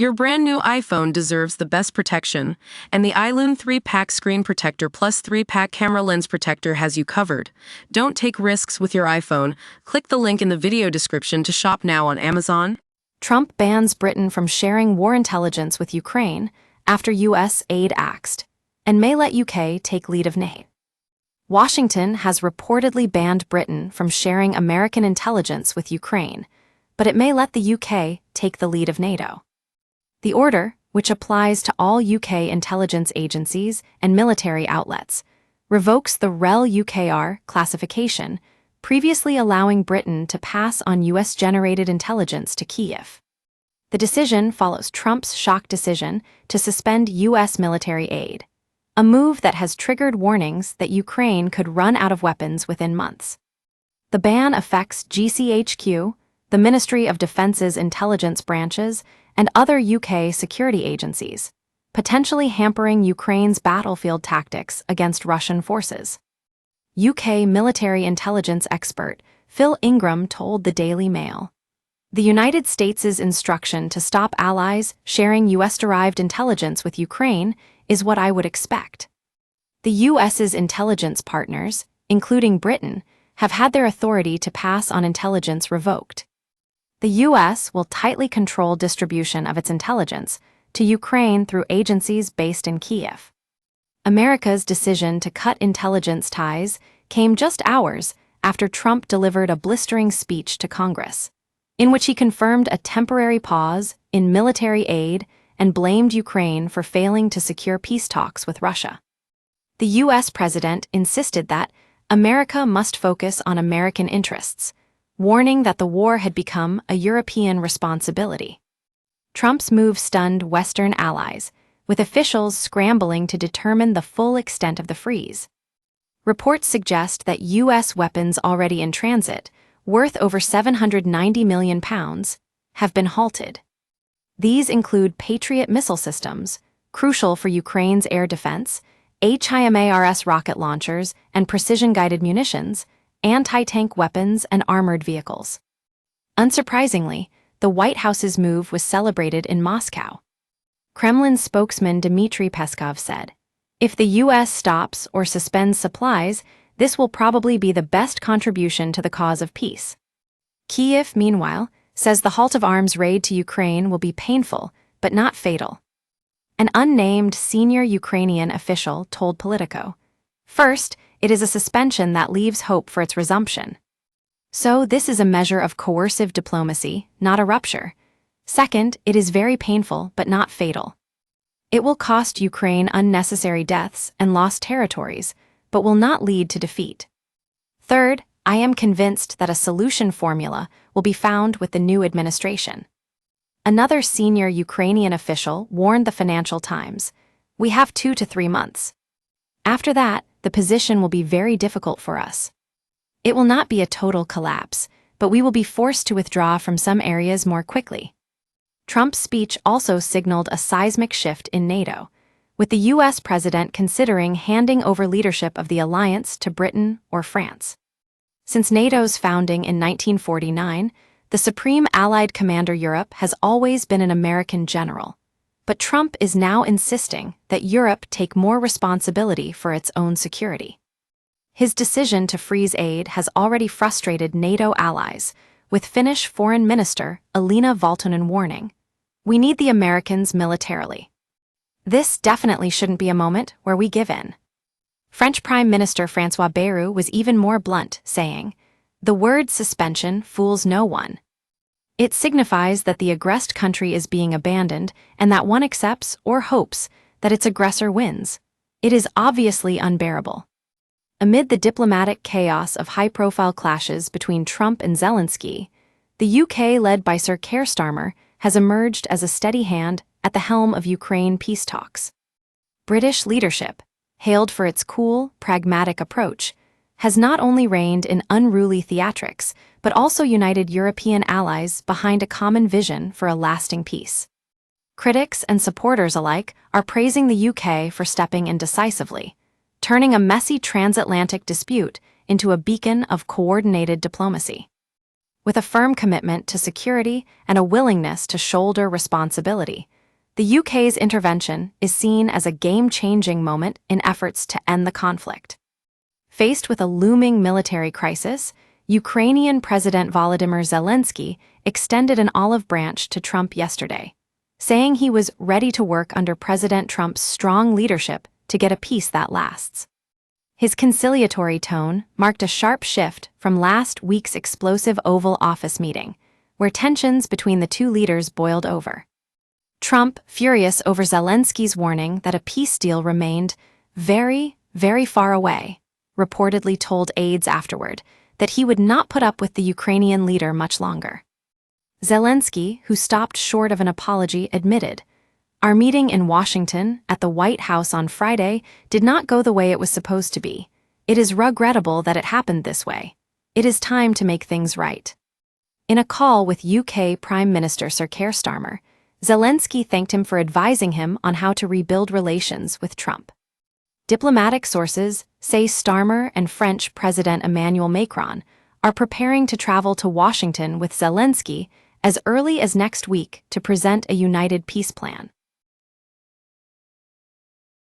Your brand new iPhone deserves the best protection, and the iLune 3-pack screen protector plus 3-pack camera lens protector has you covered. Don't take risks with your iPhone. Click the link in the video description to shop now on Amazon. Trump bans Britain from sharing war intelligence with Ukraine after U.S. aid axed, and may let UK take lead of NATO. Washington has reportedly banned Britain from sharing American intelligence with Ukraine, but it may let the UK take the lead of NATO. The order, which applies to all UK intelligence agencies and military outlets, revokes the REL-UKR classification, previously allowing Britain to pass on US-generated intelligence to Kyiv. The decision follows Trump's shock decision to suspend US military aid, a move that has triggered warnings that Ukraine could run out of weapons within months. The ban affects GCHQ, the Ministry of Defence's intelligence branches, and other UK security agencies, potentially hampering Ukraine's battlefield tactics against Russian forces. UK military intelligence expert Phil Ingram told the Daily Mail, "The United States' instruction to stop allies sharing US-derived intelligence with Ukraine is what I would expect. The US's intelligence partners, including Britain, have had their authority to pass on intelligence revoked. The US will tightly control distribution of its intelligence to Ukraine through agencies based in Kyiv." America's decision to cut intelligence ties came just hours after Trump delivered a blistering speech to Congress, in which he confirmed a temporary pause in military aid and blamed Ukraine for failing to secure peace talks with Russia. The U.S. president insisted that America must focus on American interests, warning that the war had become a European responsibility. Trump's move stunned Western allies, with officials scrambling to determine the full extent of the freeze. Reports suggest that U.S. weapons already in transit, worth over £790 million, have been halted. These include Patriot missile systems, crucial for Ukraine's air defense, HIMARS rocket launchers and precision-guided munitions, anti-tank weapons and armored vehicles. Unsurprisingly, the White House's move was celebrated in Moscow. Kremlin spokesman Dmitry Peskov said, "If the U.S. stops or suspends supplies, this will probably be the best contribution to the cause of peace." Kyiv, meanwhile, says the halt of arms raid to Ukraine will be painful, but not fatal. An unnamed senior Ukrainian official told Politico, "First, it is a suspension that leaves hope for its resumption. So this is a measure of coercive diplomacy, not a rupture. Second, it is very painful but not fatal. It will cost Ukraine unnecessary deaths and lost territories, but will not lead to defeat. Third, I am convinced that a solution formula will be found with the new administration." Another senior Ukrainian official warned the Financial Times, "We have 2 to 3 months. After that, the position will be very difficult for us. It will not be a total collapse, but we will be forced to withdraw from some areas more quickly." Trump's speech also signaled a seismic shift in NATO, with the U.S. president considering handing over leadership of the alliance to Britain or France. Since NATO's founding in 1949, the Supreme Allied Commander Europe has always been an American general. But Trump is now insisting that Europe take more responsibility for its own security. His decision to freeze aid has already frustrated NATO allies, with Finnish Foreign Minister Elina Valtonen warning, "We need the Americans militarily. This definitely shouldn't be a moment where we give in." French Prime Minister François Bayrou was even more blunt, saying, "The word suspension fools no one. It signifies that the aggressed country is being abandoned and that one accepts or hopes that its aggressor wins. It is obviously unbearable." Amid the diplomatic chaos of high-profile clashes between Trump and Zelensky, the UK, led by Sir Keir Starmer, has emerged as a steady hand at the helm of Ukraine peace talks. British leadership, hailed for its cool, pragmatic approach, has not only reigned in unruly theatrics, but also united European allies behind a common vision for a lasting peace. Critics and supporters alike are praising the UK for stepping in decisively, turning a messy transatlantic dispute into a beacon of coordinated diplomacy. with a firm commitment to security and a willingness to shoulder responsibility. The UK's intervention is seen as a game-changing moment in efforts to end the conflict. Faced with a looming military crisis, Ukrainian President Volodymyr Zelensky extended an olive branch to Trump yesterday, saying he was ready to work under President Trump's strong leadership to get a peace that lasts. His conciliatory tone marked a sharp shift from last week's explosive Oval Office meeting, where tensions between the two leaders boiled over. Trump, furious over Zelensky's warning that a peace deal remained very, very far away, reportedly told aides afterward that he would not put up with the Ukrainian leader much longer. Zelensky, who stopped short of an apology, admitted, "Our meeting in Washington at the White House on Friday did not go the way it was supposed to be. It is regrettable that it happened this way. It is time to make things right." In a call with UK Prime Minister Sir Keir Starmer, Zelensky thanked him for advising him on how to rebuild relations with Trump. Diplomatic sources say Starmer and French President Emmanuel Macron are preparing to travel to Washington with Zelensky as early as next week to present a united peace plan.